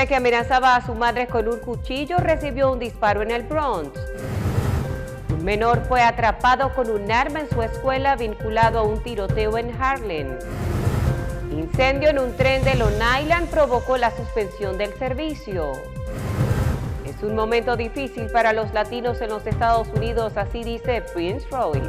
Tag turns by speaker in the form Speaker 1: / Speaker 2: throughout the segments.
Speaker 1: hombre que amenazaba a su madre con un cuchillo recibió un disparo en el Bronx. Un menor fue atrapado con un arma en su escuela vinculado a un tiroteo en Harlem. Incendio en un tren de Long Island provocó la suspensión del servicio. Es un momento difícil para los latinos en los Estados Unidos, así dice Prince Royce.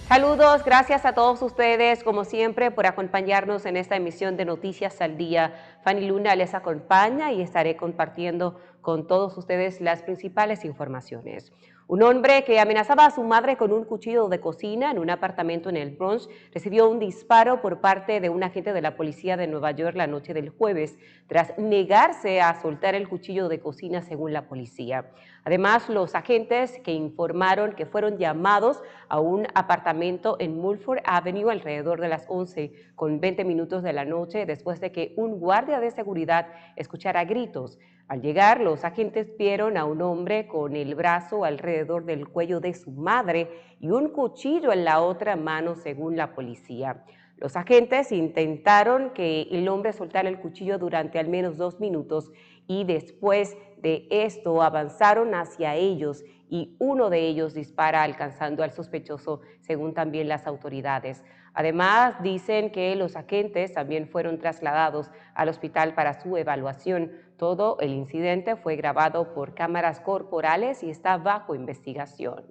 Speaker 1: Saludos, gracias a todos ustedes, como siempre, por acompañarnos en esta emisión de Noticias al Día. Fanny Luna les acompaña y estaré compartiendo con todos ustedes las principales informaciones. Un hombre que amenazaba a su madre con un cuchillo de cocina en un apartamento en el Bronx recibió un disparo por parte de un agente de la policía de Nueva York la noche del jueves, tras negarse a soltar el cuchillo de cocina, según la policía. Además, los agentes que informaron que fueron llamados a un apartamento en Mulford Avenue alrededor de las 11:20 de la noche, después de que un guardia de seguridad escuchara gritos. Al llegar, los agentes vieron a un hombre con el brazo alrededor del cuello de su madre y un cuchillo en la otra mano, según la policía. Los agentes intentaron que el hombre soltara el cuchillo durante al menos 2 minutos y después de esto avanzaron hacia ellos y uno de ellos dispara alcanzando al sospechoso, según también las autoridades. Además, dicen que los agentes también fueron trasladados al hospital para su evaluación. Todo el incidente fue grabado por cámaras corporales y está bajo investigación.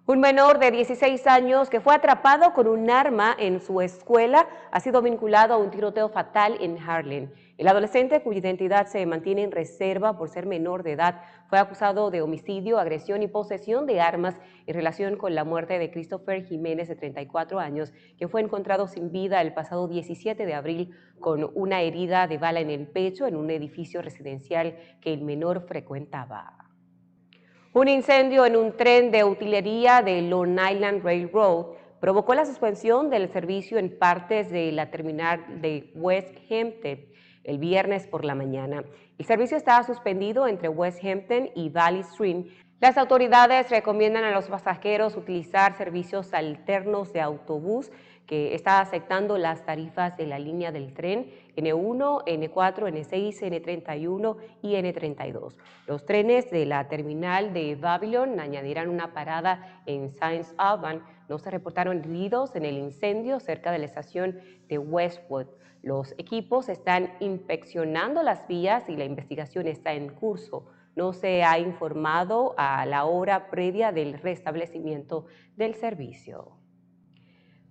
Speaker 1: Un menor de 16 años que fue atrapado con un arma en su escuela ha sido vinculado a un tiroteo fatal en Harlem. El adolescente, cuya identidad se mantiene en reserva por ser menor de edad, fue acusado de homicidio, agresión y posesión de armas en relación con la muerte de Christopher Jiménez, de 34 años, que fue encontrado sin vida el pasado 17 de abril con una herida de bala en el pecho en un edificio residencial que el menor frecuentaba. Un incendio en un tren de utilería de Long Island Railroad provocó la suspensión del servicio en partes de la terminal de West Hampton el viernes por la mañana. El servicio estaba suspendido entre West Hampton y Valley Stream. Las autoridades recomiendan a los pasajeros utilizar servicios alternos de autobús que está aceptando las tarifas de la línea del tren N1, N4, N6, N31 y N32. Los trenes de la terminal de Babylon añadirán una parada en Saint Albans. No se reportaron heridos en el incendio cerca de la estación de Westwood. Los equipos están inspeccionando las vías y la investigación está en curso. No se ha informado a la hora previa del restablecimiento del servicio.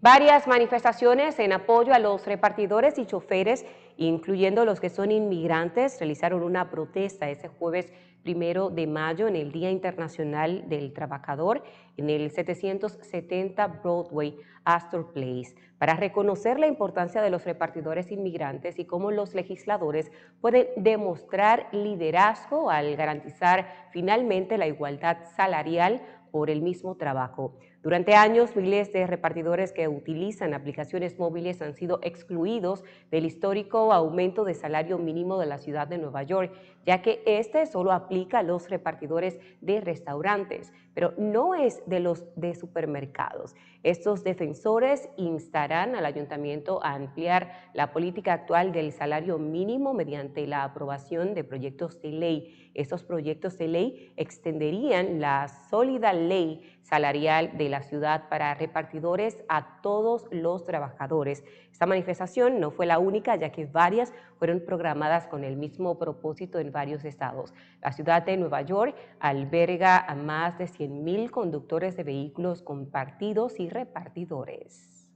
Speaker 1: Varias manifestaciones en apoyo a los repartidores y choferes, incluyendo los que son inmigrantes, realizaron una protesta ese jueves 1 de mayo en el Día Internacional del Trabajador en el 770 Broadway Astor Place, para reconocer la importancia de los repartidores inmigrantes y cómo los legisladores pueden demostrar liderazgo al garantizar finalmente la igualdad salarial por el mismo trabajo. Durante años, miles de repartidores que utilizan aplicaciones móviles han sido excluidos del histórico aumento de salario mínimo de la ciudad de Nueva York, ya que este solo aplica a los repartidores de restaurantes, pero no es de los de supermercados. Estos defensores instarán al ayuntamiento a ampliar la política actual del salario mínimo mediante la aprobación de proyectos de ley. Estos proyectos de ley extenderían la sólida ley salarial de la ciudad para repartidores a todos los trabajadores. Esta manifestación no fue la única, ya que varias fueron programadas con el mismo propósito en varios estados. La ciudad de Nueva York alberga a más de 100,000 conductores de vehículos compartidos y repartidores.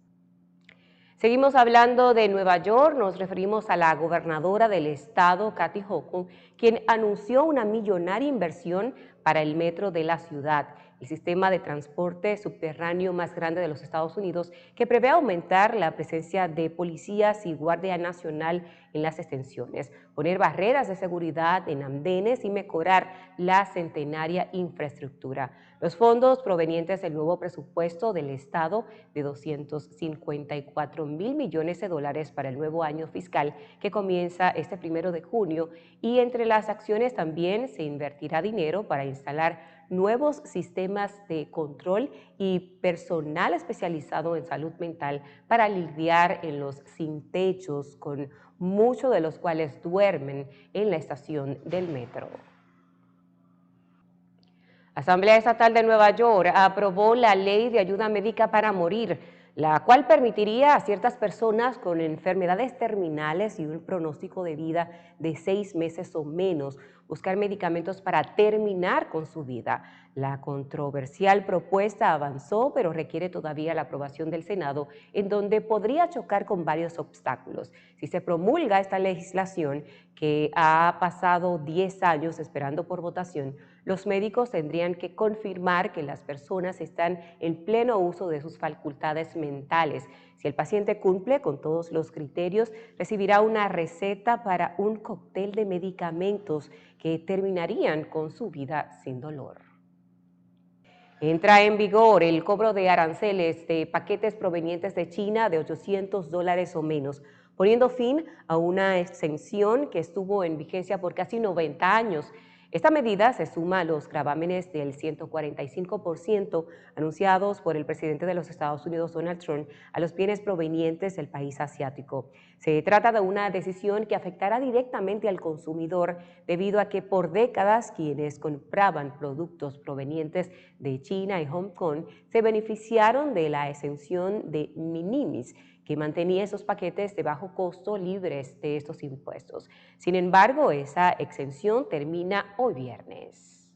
Speaker 1: Seguimos hablando de Nueva York, nos referimos a la gobernadora del estado, Kathy Hochul, quien anunció una millonaria inversión para el metro de la ciudad, el sistema de transporte subterráneo más grande de los Estados Unidos, que prevé aumentar la presencia de policías y Guardia Nacional en las extensiones, poner barreras de seguridad en andenes y mejorar la centenaria infraestructura. Los fondos provenientes del nuevo presupuesto del Estado de $254,000 millones para el nuevo año fiscal que comienza este 1 de junio, y entre las acciones también se invertirá dinero para instalar nuevos sistemas de control y personal especializado en salud mental para lidiar en los sin techos, con muchos de los cuales duermen en la estación del metro. La Asamblea Estatal de Nueva York aprobó la Ley de Ayuda Médica para Morir, la cual permitiría a ciertas personas con enfermedades terminales y un pronóstico de vida de 6 meses o menos buscar medicamentos para terminar con su vida. La controversial propuesta avanzó, pero requiere todavía la aprobación del Senado, en donde podría chocar con varios obstáculos. Si se promulga esta legislación, que ha pasado 10 años esperando por votación, los médicos tendrían que confirmar que las personas están en pleno uso de sus facultades mentales. Si el paciente cumple con todos los criterios, recibirá una receta para un cóctel de medicamentos que terminarían con su vida sin dolor. Entra en vigor el cobro de aranceles de paquetes provenientes de China de $800 o menos, poniendo fin a una exención que estuvo en vigencia por casi 90 años. Esta medida se suma a los gravámenes del 145% anunciados por el presidente de los Estados Unidos, Donald Trump, a los bienes provenientes del país asiático. Se trata de una decisión que afectará directamente al consumidor, debido a que por décadas quienes compraban productos provenientes de China y Hong Kong se beneficiaron de la exención de minimis, que mantenía esos paquetes de bajo costo libres de estos impuestos. Sin embargo, esa exención termina hoy viernes.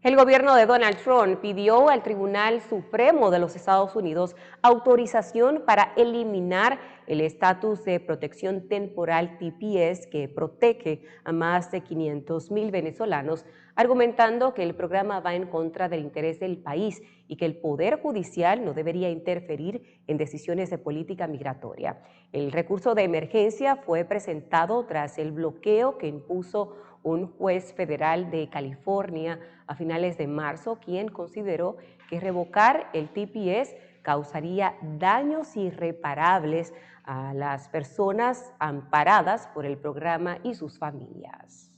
Speaker 1: El gobierno de Donald Trump pidió al Tribunal Supremo de los Estados Unidos autorización para eliminar el estatus de protección temporal TPS que protege a más de 500,000 venezolanos, argumentando que el programa va en contra del interés del país y que el Poder Judicial no debería interferir en decisiones de política migratoria. El recurso de emergencia fue presentado tras el bloqueo que impuso un juez federal de California a finales de marzo, quien consideró que revocar el TPS causaría daños irreparables a las personas amparadas por el programa y sus familias.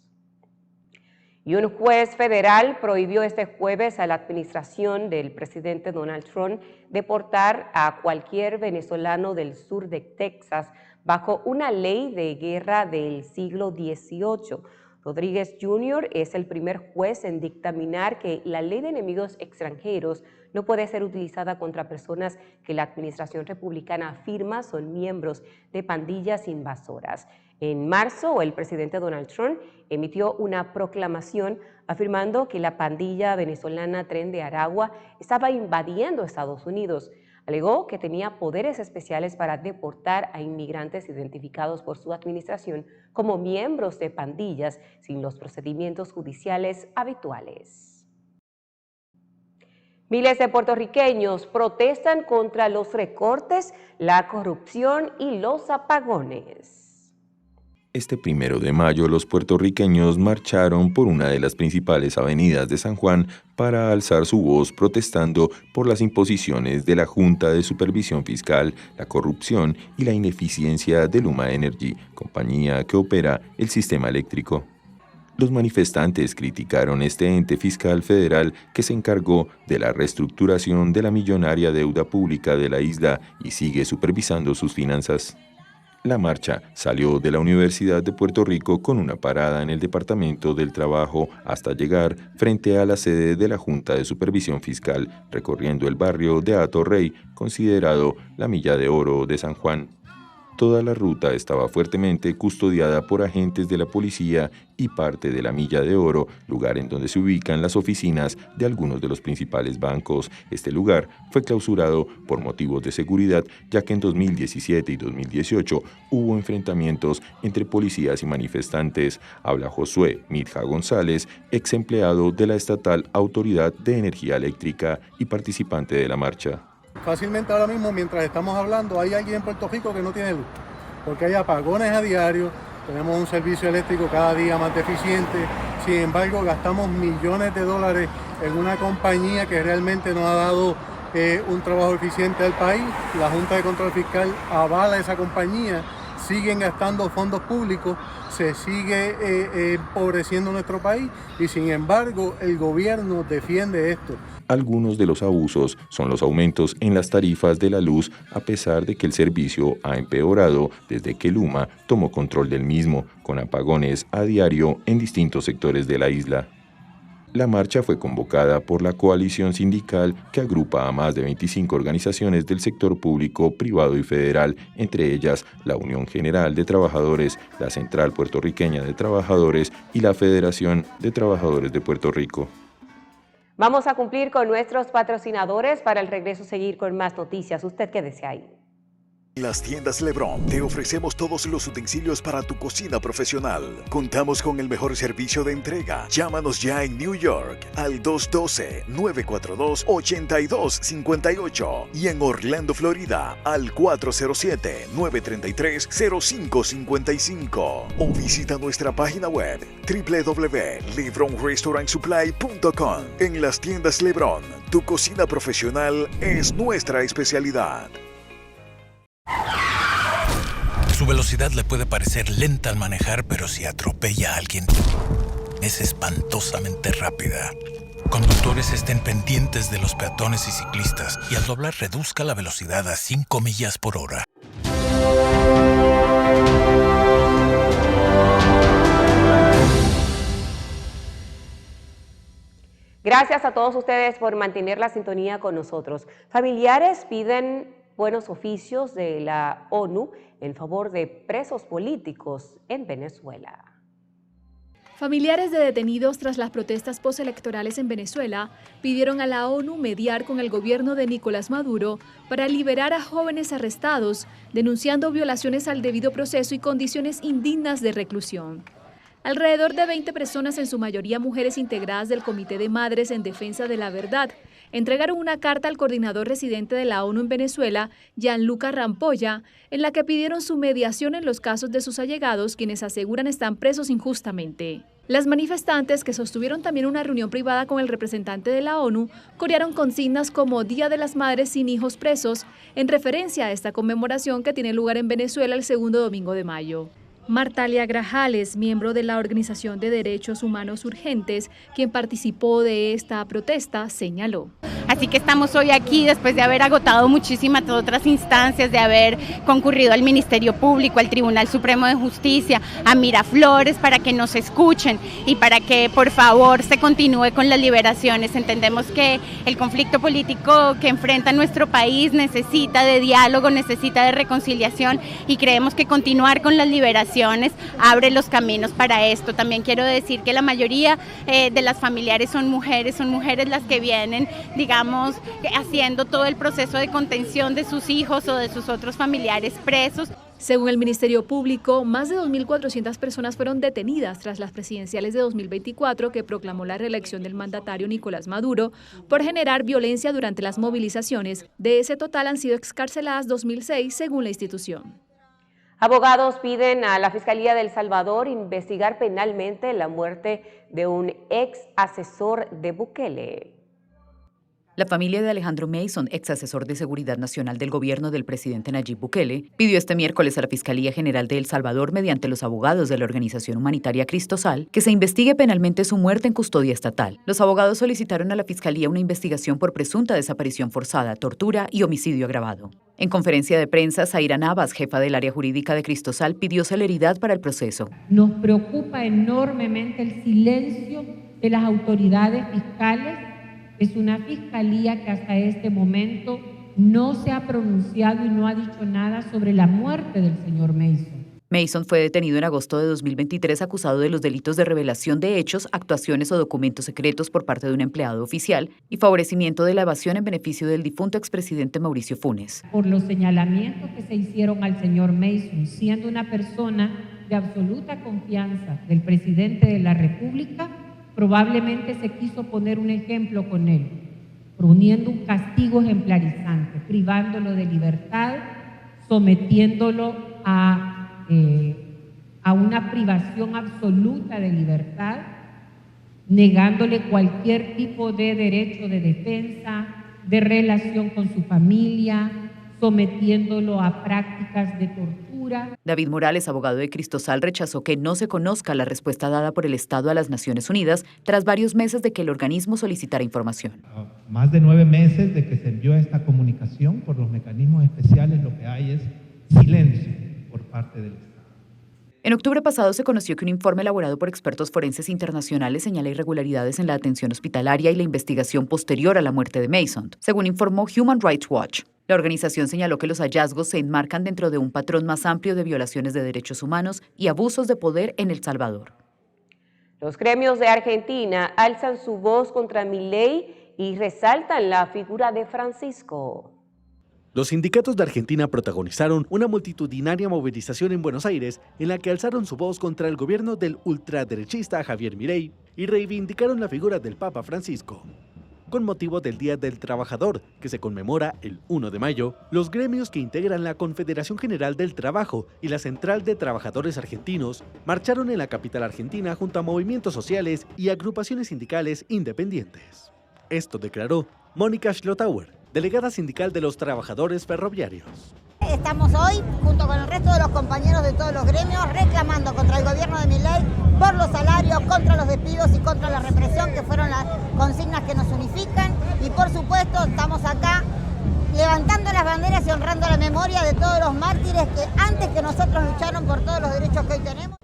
Speaker 1: Y un juez federal prohibió este jueves a la administración del presidente Donald Trump deportar a cualquier venezolano del sur de Texas bajo una ley de guerra del siglo XVIII. Rodríguez Jr. es el primer juez en dictaminar que la ley de enemigos extranjeros no puede ser utilizada contra personas que la administración republicana afirma son miembros de pandillas invasoras. En marzo, el presidente Donald Trump emitió una proclamación afirmando que la pandilla venezolana Tren de Aragua estaba invadiendo Estados Unidos. Alegó que tenía poderes especiales para deportar a inmigrantes identificados por su administración como miembros de pandillas sin los procedimientos judiciales habituales. Miles de puertorriqueños protestan contra los recortes, la corrupción y los apagones.
Speaker 2: Este 1 de mayo, los puertorriqueños marcharon por una de las principales avenidas de San Juan para alzar su voz protestando por las imposiciones de la Junta de Supervisión Fiscal, la corrupción y la ineficiencia de Luma Energy, compañía que opera el sistema eléctrico. Los manifestantes criticaron este ente fiscal federal que se encargó de la reestructuración de la millonaria deuda pública de la isla y sigue supervisando sus finanzas. La marcha salió de la Universidad de Puerto Rico con una parada en el Departamento del Trabajo hasta llegar frente a la sede de la Junta de Supervisión Fiscal, recorriendo el barrio de Hato Rey, considerado la Milla de Oro de San Juan. Toda la ruta estaba fuertemente custodiada por agentes de la policía y parte de la Milla de Oro, lugar en donde se ubican las oficinas de algunos de los principales bancos. Este lugar fue clausurado por motivos de seguridad, ya que en 2017 y 2018 hubo enfrentamientos entre policías y manifestantes. Habla Josué Mitja González, ex empleado de la estatal Autoridad de Energía Eléctrica y participante de la marcha.
Speaker 3: Fácilmente ahora mismo, mientras estamos hablando, hay alguien en Puerto Rico que no tiene luz, porque hay apagones a diario, tenemos un servicio eléctrico cada día más deficiente. Sin embargo, gastamos millones de dólares en una compañía que realmente no ha dado un trabajo eficiente al país. La Junta de Control Fiscal avala esa compañía siguen gastando fondos públicos, se sigue empobreciendo nuestro país y sin embargo el gobierno defiende esto.
Speaker 2: Algunos de los abusos son los aumentos en las tarifas de la luz, a pesar de que el servicio ha empeorado desde que Luma tomó control del mismo, con apagones a diario en distintos sectores de la isla. La marcha fue convocada por la coalición sindical que agrupa a más de 25 organizaciones del sector público, privado y federal, entre ellas la Unión General de Trabajadores, la Central Puertorriqueña de Trabajadores y la Federación de Trabajadores de Puerto Rico.
Speaker 1: Vamos a cumplir con nuestros patrocinadores para el regreso seguir con más noticias. ¿Usted qué desea ahí?
Speaker 4: En las tiendas LeBron te ofrecemos todos los utensilios para tu cocina profesional. Contamos con el mejor servicio de entrega. Llámanos ya en New York al 212-942-8258 y en Orlando, Florida al 407-933-0555 o visita nuestra página web www.lebronrestaurantsupply.com. En las tiendas LeBron, tu cocina profesional es nuestra especialidad.
Speaker 5: Su velocidad le puede parecer lenta al manejar, pero si atropella a alguien, es espantosamente rápida. Conductores, estén pendientes de los peatones y ciclistas y al doblar reduzca la velocidad a 5 millas por hora.
Speaker 1: Gracias a todos ustedes por mantener la sintonía con nosotros. Familiares piden buenos oficios de la ONU en favor de presos políticos en Venezuela.
Speaker 6: Familiares de detenidos tras las protestas postelectorales en Venezuela pidieron a la ONU mediar con el gobierno de Nicolás Maduro para liberar a jóvenes arrestados, denunciando violaciones al debido proceso y condiciones indignas de reclusión. Alrededor de 20 personas, en su mayoría mujeres integradas del Comité de Madres en Defensa de la Verdad, entregaron una carta al coordinador residente de la ONU en Venezuela, Gianluca Rampolla, en la que pidieron su mediación en los casos de sus allegados, quienes aseguran están presos injustamente. Las manifestantes, que sostuvieron también una reunión privada con el representante de la ONU, corearon consignas como Día de las Madres sin hijos presos, en referencia a esta conmemoración que tiene lugar en Venezuela el segundo domingo de mayo. Martalia Grajales, miembro de la Organización de Derechos Humanos Urgentes, quien participó de esta protesta, señaló:
Speaker 7: Así que estamos hoy aquí después de haber agotado muchísimas otras instancias, de haber concurrido al Ministerio Público, al Tribunal Supremo de Justicia, a Miraflores, para que nos escuchen y para que por favor se continúe con las liberaciones. Entendemos que el conflicto político que enfrenta nuestro país necesita de diálogo, necesita de reconciliación y creemos que continuar con las liberaciones abre los caminos para esto. También quiero decir que la mayoría de las familiares son mujeres las que vienen, digamos, haciendo todo el proceso de contención de sus hijos o de sus otros familiares presos.
Speaker 6: Según el Ministerio Público, más de 2.400 personas fueron detenidas tras las presidenciales de 2024 que proclamó la reelección del mandatario Nicolás Maduro por generar violencia durante las movilizaciones. De ese total han sido excarceladas 2.006 según la institución.
Speaker 1: Abogados piden a la Fiscalía de El Salvador investigar penalmente la muerte de un ex asesor de Bukele.
Speaker 8: La familia de Alejandro Mason, ex asesor de Seguridad Nacional del gobierno del presidente Nayib Bukele, pidió este miércoles a la Fiscalía General de El Salvador, mediante los abogados de la organización humanitaria Cristosal, que se investigue penalmente su muerte en custodia estatal. Los abogados solicitaron a la Fiscalía una investigación por presunta desaparición forzada, tortura y homicidio agravado. En conferencia de prensa, Zaira Navas, jefa del área jurídica de Cristosal, pidió celeridad para el proceso.
Speaker 9: Nos preocupa enormemente el silencio de las autoridades fiscales. Es una fiscalía que hasta este momento no se ha pronunciado y no ha dicho nada sobre la muerte del señor Mason.
Speaker 8: Mason fue detenido en agosto de 2023 acusado de los delitos de revelación de hechos, actuaciones o documentos secretos por parte de un empleado oficial y favorecimiento de la evasión en beneficio del difunto expresidente Mauricio Funes.
Speaker 9: Por los señalamientos que se hicieron al señor Mason, siendo una persona de absoluta confianza del presidente de la República, probablemente se quiso poner un ejemplo con él, poniendo un castigo ejemplarizante, privándolo de libertad, sometiéndolo a una privación absoluta de libertad, negándole cualquier tipo de derecho de defensa, de relación con su familia, sometiéndolo a prácticas de tortura.
Speaker 8: David Morales, abogado de Cristosal, rechazó que no se conozca la respuesta dada por el Estado a las Naciones Unidas tras varios meses de que el organismo solicitara información.
Speaker 10: Más de 9 meses de que se envió esta comunicación por los mecanismos especiales, lo que hay es silencio por parte del Estado.
Speaker 8: En octubre pasado se conoció que un informe elaborado por expertos forenses internacionales señala irregularidades en la atención hospitalaria y la investigación posterior a la muerte de Mason, según informó Human Rights Watch. La organización señaló que los hallazgos se enmarcan dentro de un patrón más amplio de violaciones de derechos humanos y abusos de poder en El Salvador.
Speaker 1: Los gremios de Argentina alzan su voz contra Milei y resaltan la figura de Francisco.
Speaker 11: Los sindicatos de Argentina protagonizaron una multitudinaria movilización en Buenos Aires en la que alzaron su voz contra el gobierno del ultraderechista Javier Milei y reivindicaron la figura del Papa Francisco. Con motivo del Día del Trabajador, que se conmemora el 1 de mayo, los gremios que integran la Confederación General del Trabajo y la Central de Trabajadores Argentinos marcharon en la capital argentina junto a movimientos sociales y agrupaciones sindicales independientes. Esto declaró Mónica Schlotauer, delegada sindical de los trabajadores ferroviarios.
Speaker 12: Estamos hoy, junto con el resto de los compañeros de todos los gremios, reclamando contra el gobierno de Milei por los salarios, contra los despidos y contra la represión, que fueron las consignas que nos unifican. Y por supuesto estamos acá levantando las banderas y honrando la memoria de todos los mártires que antes que nosotros lucharon por todos los derechos que hoy tenemos.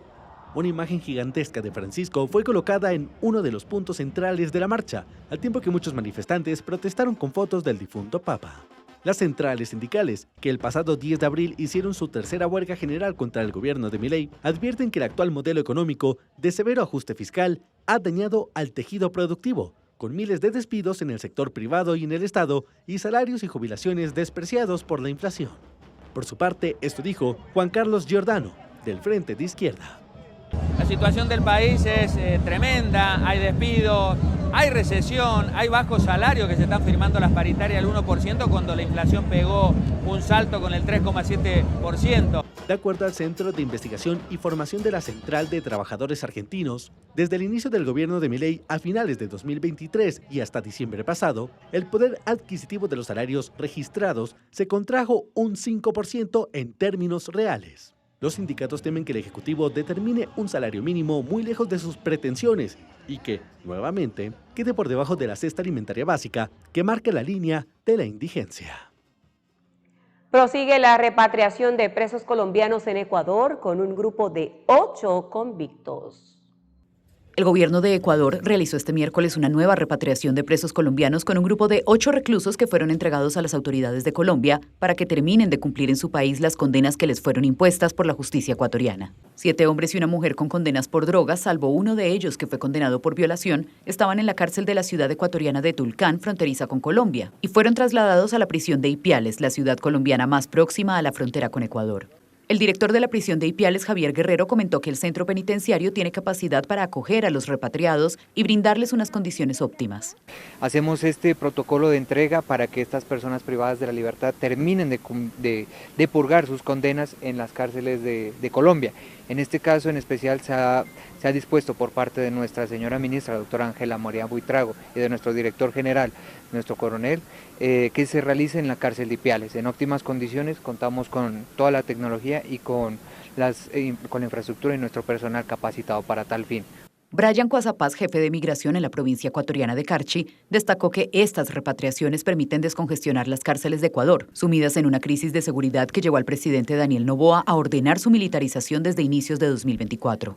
Speaker 11: Una imagen gigantesca de Francisco fue colocada en uno de los puntos centrales de la marcha, al tiempo que muchos manifestantes protestaron con fotos del difunto Papa. Las centrales sindicales, que el pasado 10 de abril hicieron su tercera huelga general contra el gobierno de Milei, advierten que el actual modelo económico de severo ajuste fiscal ha dañado al tejido productivo, con miles de despidos en el sector privado y en el Estado y salarios y jubilaciones despreciados por la inflación. Por su parte, esto dijo Juan Carlos Giordano, del Frente de Izquierda.
Speaker 13: La situación del país es tremenda, hay despidos, hay recesión, hay bajos salarios que se están firmando las paritarias al 1% cuando la inflación pegó un salto con el 3,7%.
Speaker 11: De acuerdo al Centro de Investigación y Formación de la Central de Trabajadores Argentinos, desde el inicio del gobierno de Milei a finales de 2023 y hasta diciembre pasado, el poder adquisitivo de los salarios registrados se contrajo un 5% en términos reales. Los sindicatos temen que el Ejecutivo determine un salario mínimo muy lejos de sus pretensiones y que, nuevamente, quede por debajo de la cesta alimentaria básica que marca la línea de la indigencia.
Speaker 1: Prosigue la repatriación de presos colombianos en Ecuador con un grupo de 8 convictos.
Speaker 8: El gobierno de Ecuador realizó este miércoles una nueva repatriación de presos colombianos con un grupo de 8 reclusos que fueron entregados a las autoridades de Colombia para que terminen de cumplir en su país las condenas que les fueron impuestas por la justicia ecuatoriana. 7 hombres y una mujer con condenas por drogas, salvo uno de ellos que fue condenado por violación, estaban en la cárcel de la ciudad ecuatoriana de Tulcán, fronteriza con Colombia, y fueron trasladados a la prisión de Ipiales, la ciudad colombiana más próxima a la frontera con Ecuador. El director de la prisión de Ipiales, Javier Guerrero, comentó que el centro penitenciario tiene capacidad para acoger a los repatriados y brindarles unas condiciones óptimas.
Speaker 14: Hacemos este protocolo de entrega para que estas personas privadas de la libertad terminen de purgar sus condenas en las cárceles de Colombia. En este caso en especial se ha dispuesto por parte de nuestra señora ministra, doctora Ángela María Buitrago, y de nuestro director general, nuestro coronel, que se realice en la cárcel de Ipiales. En óptimas condiciones, contamos con toda la tecnología y con la infraestructura y nuestro personal capacitado para tal fin.
Speaker 8: Brian Cuazapaz, jefe de migración en la provincia ecuatoriana de Carchi, destacó que estas repatriaciones permiten descongestionar las cárceles de Ecuador, sumidas en una crisis de seguridad que llevó al presidente Daniel Noboa a ordenar su militarización desde inicios de 2024.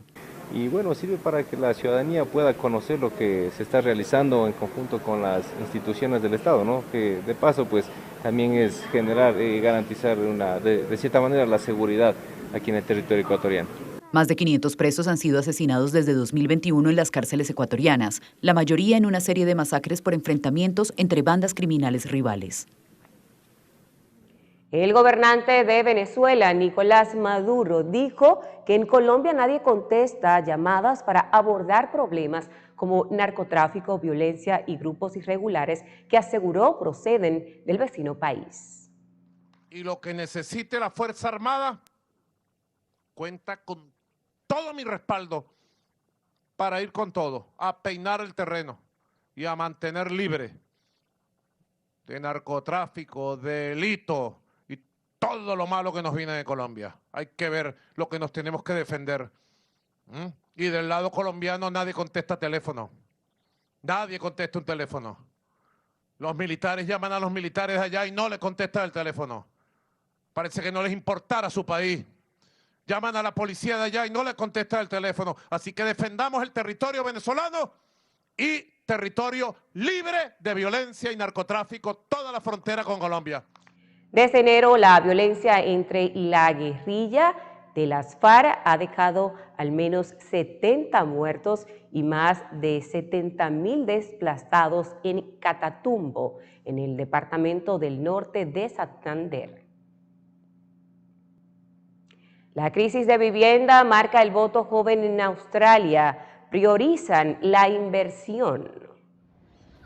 Speaker 15: Y bueno, sirve para que la ciudadanía pueda conocer lo que se está realizando en conjunto con las instituciones del Estado, ¿no? Que de paso pues también es generar y garantizar de cierta manera la seguridad aquí en el territorio ecuatoriano.
Speaker 8: Más de 500 presos han sido asesinados desde 2021 en las cárceles ecuatorianas, la mayoría en una serie de masacres por enfrentamientos entre bandas criminales rivales.
Speaker 1: El gobernante de Venezuela, Nicolás Maduro, dijo que en Colombia nadie contesta llamadas para abordar problemas como narcotráfico, violencia y grupos irregulares que aseguró proceden del vecino país.
Speaker 16: Y lo que necesite la Fuerza Armada cuenta con todo mi respaldo para ir con todo, a peinar el terreno y a mantener libre de narcotráfico, de delito y todo lo malo que nos viene de Colombia. Hay que ver lo que nos tenemos que defender. Y del lado colombiano nadie contesta teléfono. Nadie contesta un teléfono. Los militares llaman a los militares allá y no le contestan el teléfono. Parece que no les importara su país. Llaman a la policía de allá y no le contestan el teléfono. Así que defendamos el territorio venezolano y territorio libre de violencia y narcotráfico, toda la frontera con Colombia.
Speaker 1: Desde enero, la violencia entre la guerrilla de las FARC ha dejado al menos 70 muertos y más de 70.000 desplazados en Catatumbo, en el departamento del norte de Santander. La crisis de vivienda marca el voto joven en Australia. Priorizan la inversión.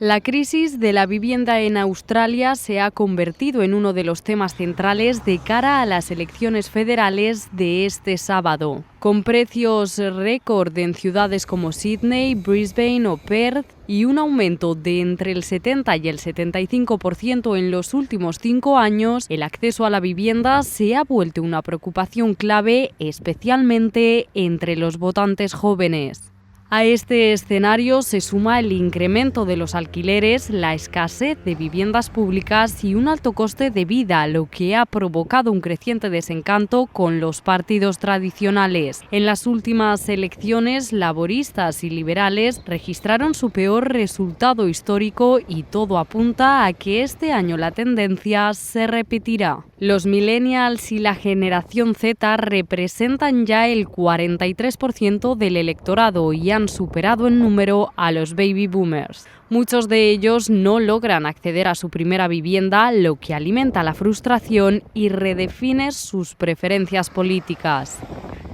Speaker 17: La crisis de la vivienda en Australia se ha convertido en uno de los temas centrales de cara a las elecciones federales de este sábado. Con precios récord en ciudades como Sydney, Brisbane o Perth y un aumento de entre el 70 y el 75% en los últimos 5 años, el acceso a la vivienda se ha vuelto una preocupación clave, especialmente entre los votantes jóvenes. A este escenario se suma el incremento de los alquileres, la escasez de viviendas públicas y un alto coste de vida, lo que ha provocado un creciente desencanto con los partidos tradicionales. En las últimas elecciones, laboristas y liberales registraron su peor resultado histórico y todo apunta a que este año la tendencia se repetirá. Los millennials y la generación Z representan ya el 43% del electorado y han superado en número a los baby boomers. Muchos de ellos no logran acceder a su primera vivienda, lo que alimenta la frustración y redefine sus preferencias políticas.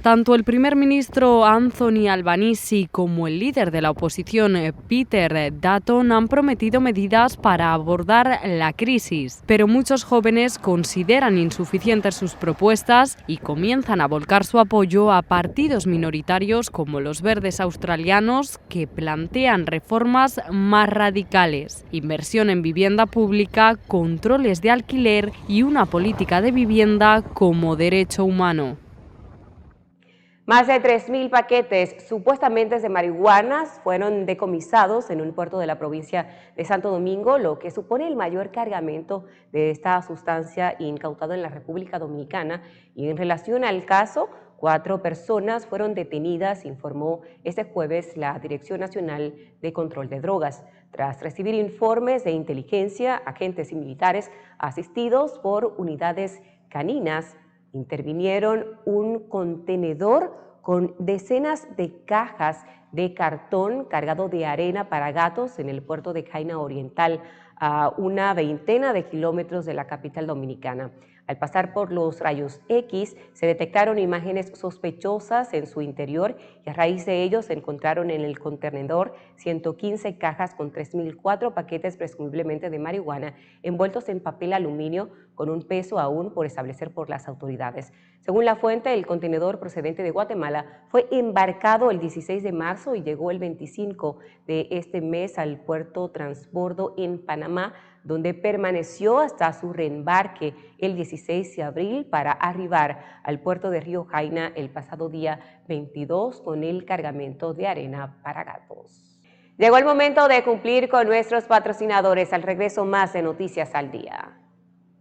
Speaker 17: Tanto el primer ministro Anthony Albanese como el líder de la oposición Peter Dutton han prometido medidas para abordar la crisis, pero muchos jóvenes consideran insuficientes sus propuestas y comienzan a volcar su apoyo a partidos minoritarios como los Verdes australianos, que plantean reformas más radicales, inversión en vivienda pública, controles de alquiler y una política de vivienda como derecho humano.
Speaker 1: Más de 3.000 paquetes supuestamente de marihuana fueron decomisados en un puerto de la provincia de Santo Domingo, lo que supone el mayor cargamento de esta sustancia incautado en la República Dominicana. Y en relación al caso, 4 personas fueron detenidas, informó este jueves la Dirección Nacional de Control de Drogas. Tras recibir informes de inteligencia, agentes y militares asistidos por unidades caninas intervinieron un contenedor con decenas de cajas de cartón cargado de arena para gatos en el puerto de Jaina Oriental, a una veintena de kilómetros de la capital dominicana. Al pasar por los rayos X, se detectaron imágenes sospechosas en su interior y a raíz de ello se encontraron en el contenedor 115 cajas con 3.004 paquetes presumiblemente de marihuana envueltos en papel aluminio con un peso aún por establecer por las autoridades. Según la fuente, el contenedor procedente de Guatemala fue embarcado el 16 de marzo y llegó el 25 de este mes al puerto Transbordo en Panamá, donde permaneció hasta su reembarque el 16 de abril para arribar al puerto de Río Jaina el pasado día 22 con el cargamento de arena para gatos. Llegó el momento de cumplir con nuestros patrocinadores. Al regreso, más de Noticias al Día.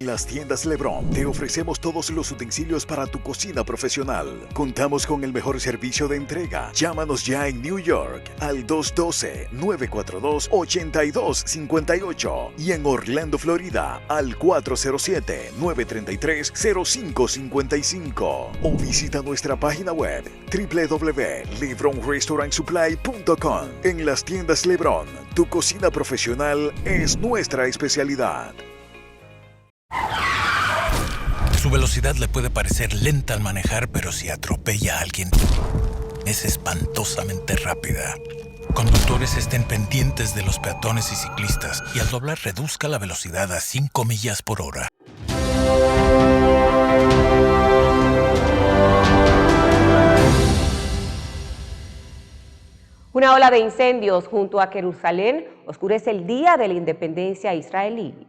Speaker 4: En las tiendas LeBron te ofrecemos todos los utensilios para tu cocina profesional. Contamos con el mejor servicio de entrega. Llámanos ya en New York al 212-942-8258 y en Orlando, Florida al 407-933-0555 o visita nuestra página web www.lebronrestaurantsupply.com. En las tiendas LeBron, tu cocina profesional es nuestra especialidad.
Speaker 5: Su velocidad le puede parecer lenta al manejar, pero si atropella a alguien, es espantosamente rápida. Conductores estén pendientes de los peatones y ciclistas y al doblar reduzca la velocidad a 5 millas por hora.
Speaker 1: Una ola de incendios junto a Jerusalén oscurece el día de la independencia israelí.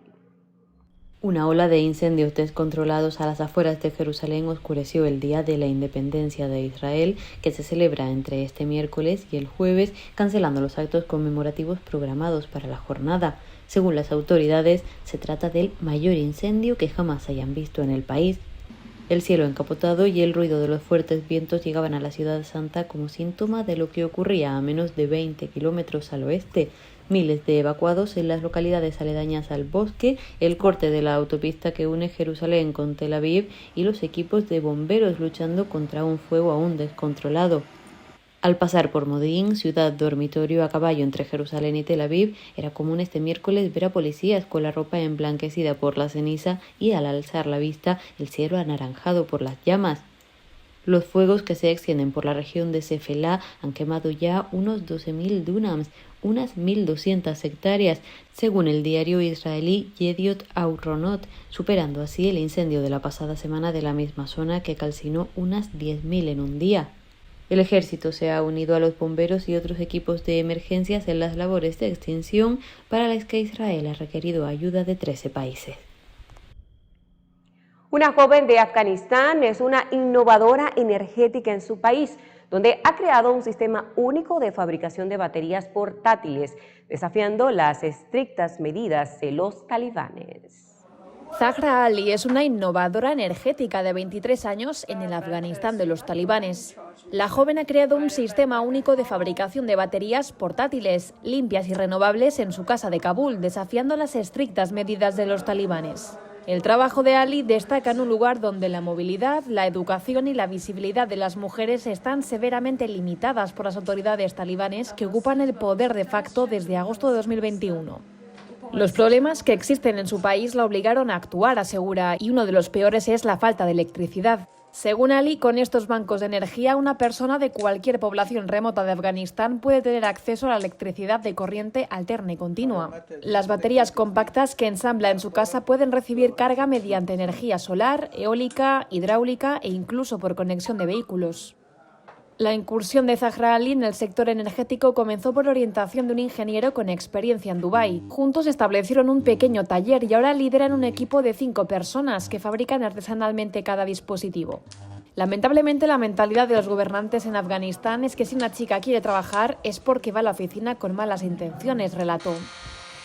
Speaker 18: Una ola de incendios descontrolados a las afueras de Jerusalén oscureció el Día de la Independencia de Israel, que se celebra entre este miércoles y el jueves, cancelando los actos conmemorativos programados para la jornada. Según las autoridades, se trata del mayor incendio que jamás hayan visto en el país. El cielo encapotado y el ruido de los fuertes vientos llegaban a la ciudad santa como síntoma de lo que ocurría a menos de 20 kilómetros al oeste. Miles de evacuados en las localidades aledañas al bosque, el corte de la autopista que une Jerusalén con Tel Aviv y los equipos de bomberos luchando contra un fuego aún descontrolado. Al pasar por Modín, ciudad dormitorio a caballo entre Jerusalén y Tel Aviv, era común este miércoles ver a policías con la ropa emblanquecida por la ceniza y, al alzar la vista, el cielo anaranjado por las llamas. Los fuegos que se extienden por la región de Sefelá han quemado ya unos 12.000 dunams, unas 1.200 hectáreas, según el diario israelí Yediot Ahronot, superando así el incendio de la pasada semana de la misma zona que calcinó unas 10.000 en un día. El ejército se ha unido a los bomberos y otros equipos de emergencias en las labores de extinción, para las que Israel ha requerido ayuda de 13 países.
Speaker 1: Una joven de Afganistán es una innovadora energética en su país, donde ha creado un sistema único de fabricación de baterías portátiles, desafiando las estrictas medidas de los talibanes.
Speaker 19: Zahra Ali es una innovadora energética de 23 años en el Afganistán de los talibanes. La joven ha creado un sistema único de fabricación de baterías portátiles, limpias y renovables en su casa de Kabul, desafiando las estrictas medidas de los talibanes. El trabajo de Ali destaca en un lugar donde la movilidad, la educación y la visibilidad de las mujeres están severamente limitadas por las autoridades talibanes que ocupan el poder de facto desde agosto de 2021. Los problemas que existen en su país la obligaron a actuar, asegura, y uno de los peores es la falta de electricidad. Según Ali, con estos bancos de energía, una persona de cualquier población remota de Afganistán puede tener acceso a la electricidad de corriente alterna y continua. Las baterías compactas que ensambla en su casa pueden recibir carga mediante energía solar, eólica, hidráulica e incluso por conexión de vehículos. La incursión de Zahra Ali en el sector energético comenzó por orientación de un ingeniero con experiencia en Dubái. Juntos establecieron un pequeño taller y ahora lideran un equipo de 5 personas que fabrican artesanalmente cada dispositivo. Lamentablemente, la mentalidad de los gobernantes en Afganistán es que si una chica quiere trabajar es porque va a la oficina con malas intenciones, relató.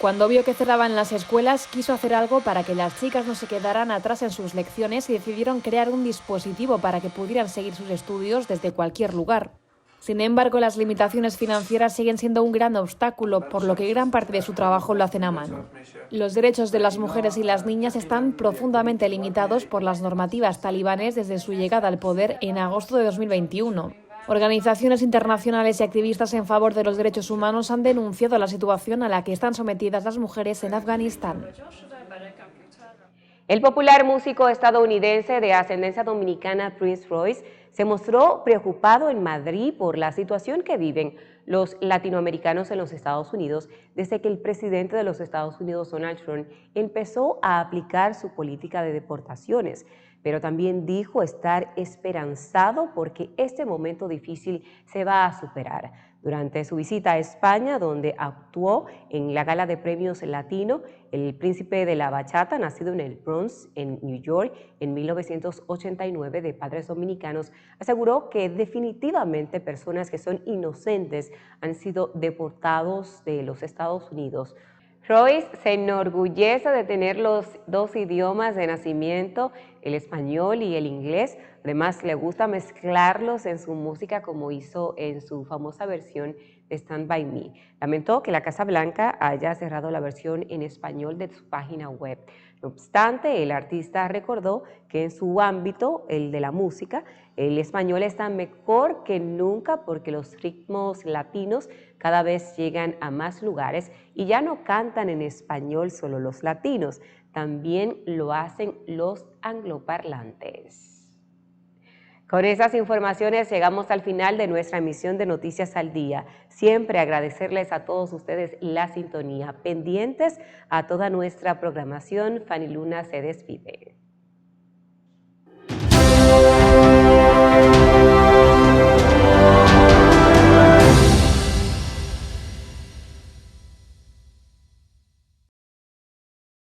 Speaker 19: Cuando vio que cerraban las escuelas, quiso hacer algo para que las chicas no se quedaran atrás en sus lecciones y decidieron crear un dispositivo para que pudieran seguir sus estudios desde cualquier lugar. Sin embargo, las limitaciones financieras siguen siendo un gran obstáculo, por lo que gran parte de su trabajo lo hacen a mano. Los derechos de las mujeres y las niñas están profundamente limitados por las normativas talibanes desde su llegada al poder en agosto de 2021. Organizaciones internacionales y activistas en favor de los derechos humanos han denunciado la situación a la que están sometidas las mujeres en Afganistán.
Speaker 1: El popular músico estadounidense de ascendencia dominicana Prince Royce se mostró preocupado en Madrid por la situación que viven los latinoamericanos en los Estados Unidos desde que el presidente de los Estados Unidos, Donald Trump, empezó a aplicar su política de deportaciones. Pero también dijo estar esperanzado porque este momento difícil se va a superar. Durante su visita a España, donde actuó en la gala de premios latino, el príncipe de la bachata, nacido en el Bronx, en New York, en 1989, de padres dominicanos, aseguró que definitivamente personas que son inocentes han sido deportados de los Estados Unidos. Royce se enorgullece de tener los 2 idiomas de nacimiento, el español y el inglés. Además, le gusta mezclarlos en su música, como hizo en su famosa versión de Stand By Me. Lamentó que la Casa Blanca haya cerrado la versión en español de su página web. No obstante, el artista recordó que en su ámbito, el de la música, el español está mejor que nunca porque los ritmos latinos cada vez llegan a más lugares y ya no cantan en español solo los latinos, también lo hacen los angloparlantes. Con esas informaciones llegamos al final de nuestra emisión de Noticias al Día. Siempre agradecerles a todos ustedes la sintonía. Pendientes a toda nuestra programación, Fanny Luna se despide.